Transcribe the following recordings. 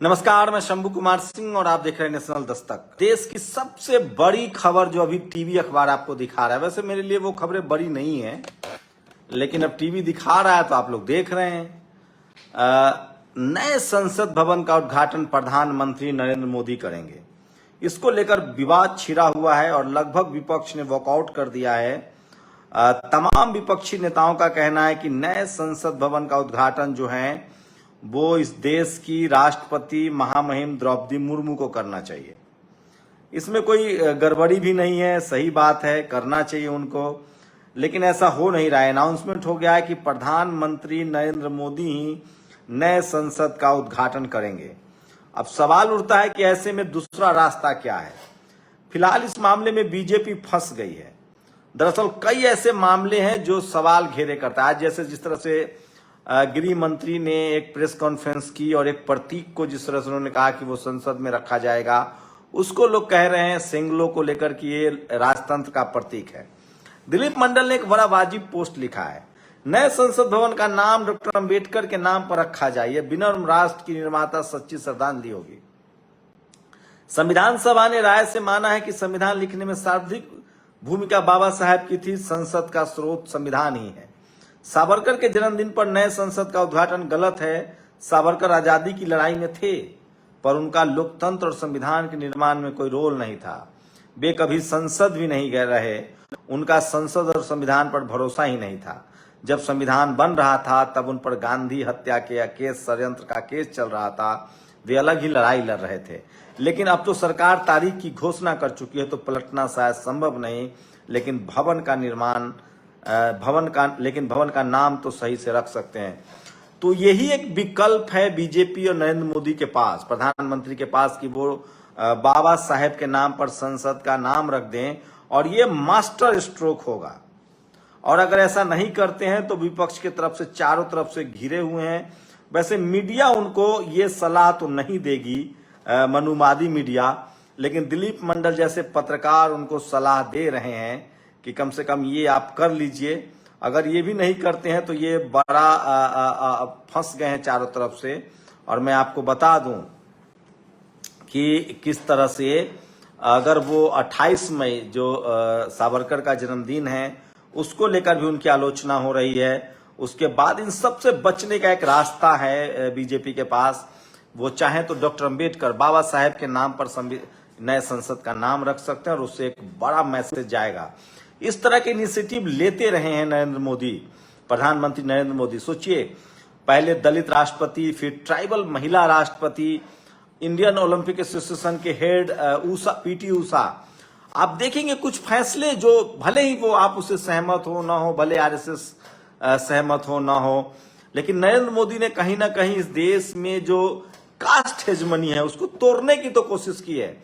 नमस्कार, मैं शंभू कुमार सिंह और आप देख रहे हैं नेशनल दस्तक। देश की सबसे बड़ी खबर जो अभी टीवी अखबार आपको दिखा रहा है, वैसे मेरे लिए वो खबरें बड़ी नहीं है, लेकिन अब टीवी दिखा रहा है तो आप लोग देख रहे हैं। नए संसद भवन का उद्घाटन प्रधानमंत्री नरेंद्र मोदी करेंगे। इसको लेकर विवाद छिड़ा हुआ है और लगभग विपक्ष ने वॉकआउट कर दिया है। तमाम विपक्षी नेताओं का कहना है कि नए संसद भवन का उद्घाटन जो है वो इस देश की राष्ट्रपति महामहिम द्रौपदी मुर्मू को करना चाहिए। इसमें कोई गड़बड़ी भी नहीं है, सही बात है, करना चाहिए उनको, लेकिन ऐसा हो नहीं रहा है। अनाउंसमेंट हो गया है कि प्रधानमंत्री नरेंद्र मोदी ही नए संसद का उद्घाटन करेंगे। अब सवाल उठता है कि ऐसे में दूसरा रास्ता क्या है। फिलहाल इस मामले में बीजेपी फंस गई है। दरअसल कई ऐसे मामले हैं जो सवाल घेरे करता है। आज जैसे जिस तरह से गृह मंत्री ने एक प्रेस कॉन्फ्रेंस की और एक प्रतीक को जिस तरह से उन्होंने कहा कि वो संसद में रखा जाएगा, उसको लोग कह रहे हैं सिंगलों को लेकर कि ये राजतंत्र का प्रतीक है। दिलीप मंडल ने एक बड़ा वाजिब पोस्ट लिखा है, नए संसद भवन का नाम डॉक्टर अंबेडकर के नाम पर रखा जाए, यह विनम्र राष्ट्र की निर्माता सच्ची श्रद्धांजलि होगी। संविधान सभा ने राय से माना है कि संविधान लिखने में सर्वाधिक भूमिका बाबा साहेब की थी। संसद का स्रोत संविधान ही है। सावरकर के जन्मदिन पर नए संसद का उद्घाटन गलत है। सावरकर आजादी की लड़ाई में थे, पर उनका लोकतंत्र और संविधान के निर्माण में कोई रोल नहीं था। वे कभी संसद भी नहीं गए रहे। उनका संसद और संविधान पर भरोसा ही नहीं था। जब संविधान बन रहा था तब उन पर गांधी हत्या के केस, षड्यंत्र का केस चल रहा था। वे अलग ही लड़ाई लड़ रहे थे। लेकिन अब तो सरकार तारीख की घोषणा कर चुकी है, तो पलटना शायद संभव नहीं। लेकिन भवन का नाम तो सही से रख सकते हैं। तो यही एक विकल्प है बीजेपी और नरेंद्र मोदी के पास, प्रधानमंत्री के पास, कि वो बाबा साहेब के नाम पर संसद का नाम रख दें और ये मास्टर स्ट्रोक होगा। और अगर ऐसा नहीं करते हैं तो विपक्ष की तरफ से चारों तरफ से घिरे हुए हैं। वैसे मीडिया उनको ये सलाह तो नहीं देगी, मनुवादी मीडिया, लेकिन दिलीप मंडल जैसे पत्रकार उनको सलाह दे रहे हैं कि कम से कम ये आप कर लीजिए। अगर ये भी नहीं करते हैं तो ये बड़ा फंस गए हैं चारों तरफ से। और मैं आपको बता दूं कि किस तरह से अगर वो 28 मई जो सावरकर का जन्मदिन है उसको लेकर भी उनकी आलोचना हो रही है। उसके बाद इन सबसे बचने का एक रास्ता है बीजेपी के पास। वो चाहे तो डॉक्टर अंबेडकर, बाबा साहेब के नाम पर नए संसद का नाम रख सकते हैं और उससे एक बड़ा मैसेज जाएगा। इस तरह के इनिशिएटिव लेते रहे हैं नरेंद्र मोदी, प्रधानमंत्री नरेंद्र मोदी। सोचिए, पहले दलित राष्ट्रपति, फिर ट्राइबल महिला राष्ट्रपति, इंडियन ओलंपिक एसोसिएशन के हेड पीटी उषा। आप देखेंगे कुछ फैसले जो भले ही वो आप उससे सहमत हो ना हो, भले आरएसएस सहमत हो ना हो, लेकिन नरेंद्र मोदी ने कहीं ना कहीं इस देश में जो कास्ट हेजमनी है उसको तोड़ने की तो कोशिश की है।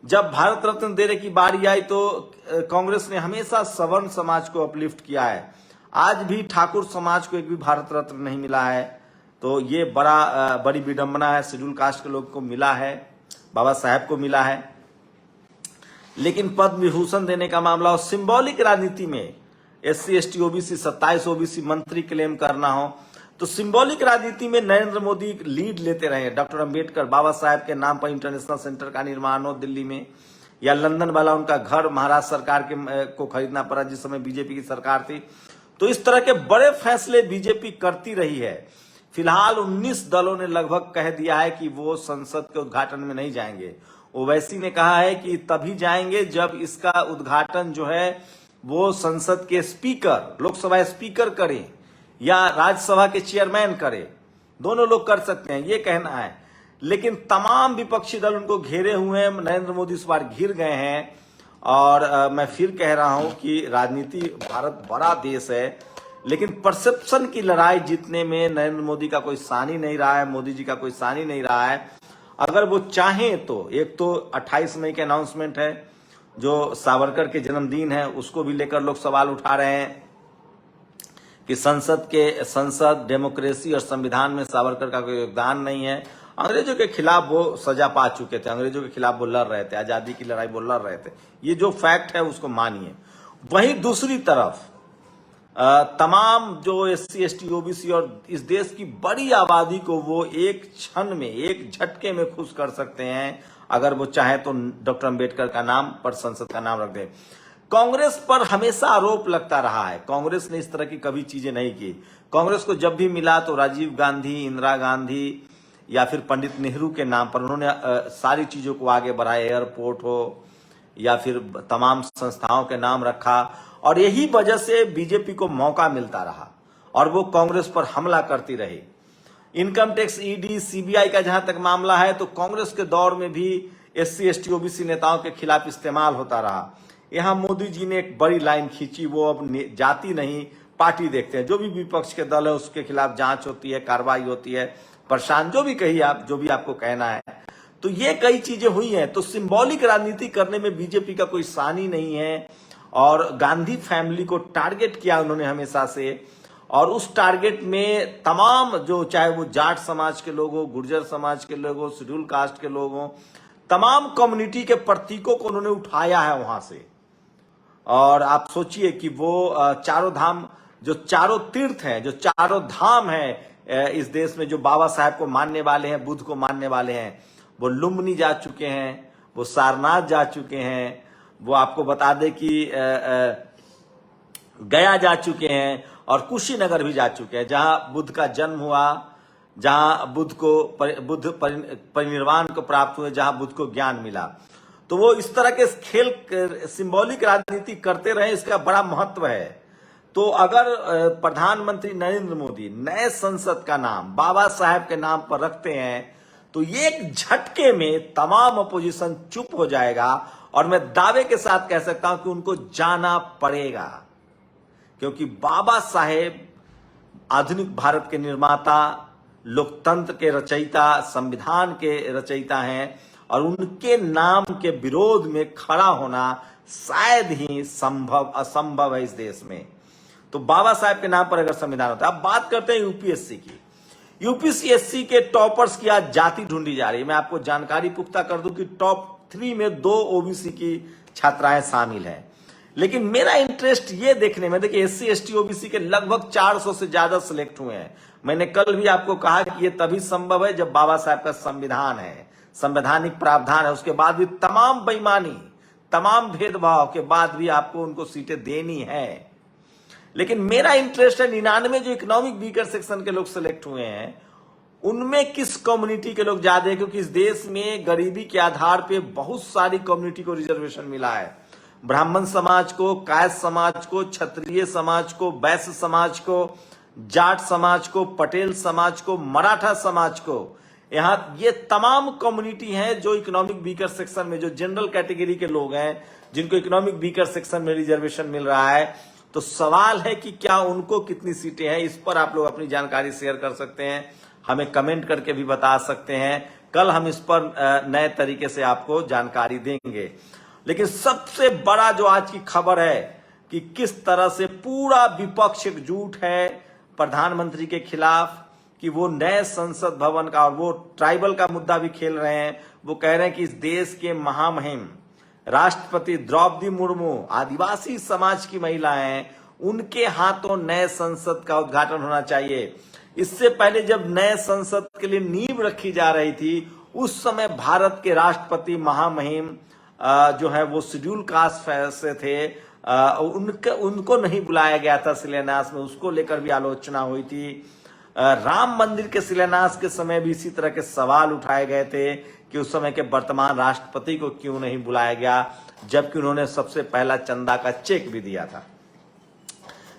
जब भारत रत्न देने की बारी आई तो कांग्रेस ने हमेशा सवर्ण समाज को अपलिफ्ट किया है। आज भी ठाकुर समाज को एक भी भारत रत्न नहीं मिला है, तो ये बड़ी विडंबना है। शेड्यूल कास्ट के लोग को मिला है, बाबा साहेब को मिला है, लेकिन पद्म विभूषण देने का मामला और सिंबॉलिक राजनीति में SC ST OBC 27 OBC मंत्री क्लेम करना हो, तो सिंबॉलिक राजनीति में नरेंद्र मोदी लीड लेते रहे। डॉक्टर अंबेडकर, बाबा साहेब के नाम पर इंटरनेशनल सेंटर का निर्माण हो दिल्ली में, या लंदन वाला उनका घर महाराष्ट्र सरकार को खरीदना पड़ा जिस समय बीजेपी की सरकार थी। तो इस तरह के बड़े फैसले बीजेपी करती रही है। फिलहाल 19 दलों ने लगभग कह दिया है कि वो संसद के उद्घाटन में नहीं जाएंगे। ओवैसी ने कहा है कि तभी जाएंगे जब इसका उद्घाटन जो है वो संसद के स्पीकर, लोकसभा स्पीकर करें या राज्यसभा के चेयरमैन करे, दोनों लोग कर सकते हैं, ये कहना है। लेकिन तमाम विपक्षी दल उनको घेरे हुए हैं। नरेंद्र मोदी इस बार घिर गए हैं। और मैं फिर कह रहा हूं कि राजनीति, भारत बड़ा देश है, लेकिन परसेप्शन की लड़ाई जीतने में नरेंद्र मोदी का कोई सानी नहीं रहा है, मोदी जी का कोई सानी नहीं रहा है। अगर वो चाहें तो एक तो 28 मई के अनाउंसमेंट है, जो सावरकर के जन्मदिन है, उसको भी लेकर लोग सवाल उठा रहे हैं कि संसद, डेमोक्रेसी और संविधान में सावरकर का कोई योगदान नहीं है। अंग्रेजों के खिलाफ वो सजा पा चुके थे, अंग्रेजों के खिलाफ वो लड़ रहे थे, आजादी की लड़ाई वो लड़ रहे थे। ये जो फैक्ट है उसको मानिए। वहीं दूसरी तरफ तमाम जो एससी एसटी ओबीसी और इस देश की बड़ी आबादी को वो एक क्षण में, एक झटके में खुश कर सकते हैं अगर वो चाहे तो डॉक्टर अंबेडकर का नाम पर संसद का नाम रख दे। कांग्रेस पर हमेशा आरोप लगता रहा है, कांग्रेस ने इस तरह की कभी चीजें नहीं की। कांग्रेस को जब भी मिला तो राजीव गांधी, इंदिरा गांधी या फिर पंडित नेहरू के नाम पर उन्होंने सारी चीजों को आगे बढ़ाया, एयरपोर्ट हो या फिर तमाम संस्थाओं के नाम रखा, और यही वजह से बीजेपी को मौका मिलता रहा और वो कांग्रेस पर हमला करती रही। इनकम टैक्स, ईडी, सीबीआई का जहां तक मामला है तो कांग्रेस के दौर में भी एससी एसटी ओबीसी नेताओं के खिलाफ इस्तेमाल होता रहा। यहां मोदी जी ने एक बड़ी लाइन खींची, वो अब जाति नहीं पार्टी देखते हैं। जो भी विपक्ष के दल है उसके खिलाफ जांच होती है, कार्रवाई होती है, परेशान जो भी कहिए आप, जो भी आपको कहना है। तो ये कई चीजें हुई हैं। तो सिंबॉलिक राजनीति करने में बीजेपी का कोई सानी नहीं है और गांधी फैमिली को टारगेट किया उन्होंने हमेशा से, और उस टारगेट में तमाम जो, चाहे वो जाट समाज के लोग हो, गुर्जर समाज के लोग हो, शेड्यूल कास्ट के लोग हो, तमाम कम्युनिटी के प्रतीकों को उन्होंने उठाया है वहां से। और आप सोचिए कि वो चारों धाम, जो चारों तीर्थ हैं, जो चारों धाम हैं इस देश में, जो बाबा साहेब को मानने वाले हैं, बुद्ध को मानने वाले हैं, वो लुम्बिनी जा चुके हैं, वो सारनाथ जा चुके हैं, वो आपको बता दें कि गया जा चुके हैं और कुशीनगर भी जा चुके हैं, जहां बुद्ध का जन्म हुआ, जहां बुद्ध परिनिर्वाण को प्राप्त हुए, जहां बुद्ध को ज्ञान मिला। तो वो इस तरह के खेल, सिंबॉलिक राजनीति करते रहे, इसका बड़ा महत्व है। तो अगर प्रधानमंत्री नरेंद्र मोदी नए संसद का नाम बाबा साहेब के नाम पर रखते हैं तो ये एक झटके में तमाम अपोजिशन चुप हो जाएगा, और मैं दावे के साथ कह सकता हूं कि उनको जाना पड़ेगा, क्योंकि बाबा साहेब आधुनिक भारत के निर्माता, लोकतंत्र के रचयिता, संविधान के रचयिता हैं, और उनके नाम के विरोध में खड़ा होना शायद ही असंभव है इस देश में। तो बाबा साहेब के नाम पर अगर संविधान होता है। अब बात करते हैं यूपीएससी की। यूपीएससी के टॉपर्स की आज जाति ढूंढी जा रही है। मैं आपको जानकारी पुख्ता कर दूं कि टॉप 3 में 2 ओबीसी की छात्राएं शामिल हैं। लेकिन मेरा इंटरेस्ट ये देखने में, देखिए एससी एसटी ओबीसी के लगभग 400 से ज्यादा सिलेक्ट हुए हैं। मैंने कल भी आपको कहा कि ये तभी संभव है जब बाबा साहब का संविधान है, संवैधानिक प्रावधान है, उसके बाद भी तमाम बेईमानी, तमाम भेदभाव के बाद भी आपको उनको सीटें देनी है। लेकिन मेरा इंटरेस्ट है 99 जो इकोनॉमिक वीकर सेक्शन के लोग सिलेक्ट हुए हैं, उनमें किस कम्युनिटी के लोग ज्यादा है, क्योंकि इस देश में गरीबी के आधार पे बहुत सारी कम्युनिटी को रिजर्वेशन मिला है। ब्राह्मण समाज को, कायस्थ समाज को, क्षत्रिय समाज को, वैश्य समाज को, जाट समाज को, पटेल समाज को, मराठा समाज को, यहां ये तमाम कम्युनिटी हैं जो इकोनॉमिक वीकर सेक्शन में, जो जनरल कैटेगरी के लोग हैं, जिनको इकोनॉमिक वीकर सेक्शन में रिजर्वेशन मिल रहा है। तो सवाल है कि क्या उनको कितनी सीटें हैं। इस पर आप लोग अपनी जानकारी शेयर कर सकते हैं, हमें कमेंट करके भी बता सकते हैं। कल हम इस पर नए तरीके से आपको जानकारी देंगे। लेकिन सबसे बड़ा जो आज की खबर है कि किस तरह से पूरा विपक्ष एकजुट है प्रधानमंत्री के खिलाफ, कि वो नए संसद भवन का, और वो ट्राइबल का मुद्दा भी खेल रहे हैं। वो कह रहे हैं कि इस देश के महामहिम राष्ट्रपति द्रौपदी मुर्मू, आदिवासी समाज की महिलाएं, उनके हाथों नए संसद का उद्घाटन होना चाहिए। इससे पहले जब नए संसद के लिए नींव रखी जा रही थी, उस समय भारत के राष्ट्रपति महामहिम जो है वो शेड्यूल कास्ट से थे, उनको नहीं बुलाया गया था शिलान्यास में, उसको लेकर भी आलोचना हुई थी। राम मंदिर के शिलान्यास के समय भी इसी तरह के सवाल उठाए गए थे कि उस समय के वर्तमान राष्ट्रपति को क्यों नहीं बुलाया गया, जबकि उन्होंने सबसे पहला चंदा का चेक भी दिया था।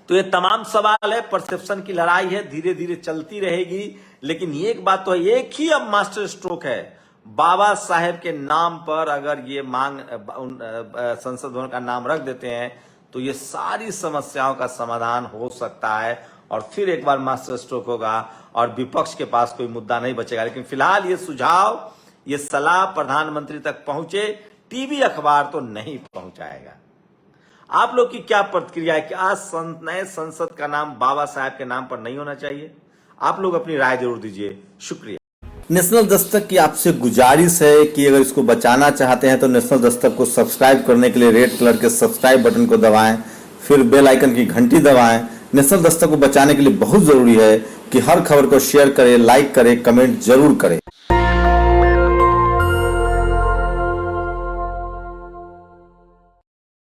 तो ये तमाम सवाल है, परसेप्शन की लड़ाई है, धीरे धीरे चलती रहेगी। लेकिन एक बात तो है, एक ही अब मास्टर स्ट्रोक है, बाबा साहेब के नाम पर अगर ये मांग संसद भवन का नाम रख देते हैं तो ये सारी समस्याओं का समाधान हो सकता है, और फिर एक बार मास्टर स्ट्रोक होगा और विपक्ष के पास कोई मुद्दा नहीं बचेगा। लेकिन फिलहाल ये सुझाव, ये सलाह प्रधानमंत्री तक पहुंचे, टीवी अखबार तो नहीं पहुंचाएगा। आप लोग की क्या प्रतिक्रिया है कि आज नए संसद का नाम बाबा साहेब के नाम पर नहीं होना चाहिए? आप लोग अपनी राय जरूर दीजिए। शुक्रिया। नेशनल दस्तक की आपसे गुजारिश है कि अगर इसको बचाना चाहते हैं तो नेशनल दस्तक को सब्सक्राइब करने के लिए रेड कलर के सब्सक्राइब बटन को दबाएं, फिर बेल आइकन की घंटी दबाएं, नेशनल दस्तक को बचाने के लिए बहुत जरूरी है कि हर खबर को शेयर करें, लाइक करें, कमेंट जरूर करें।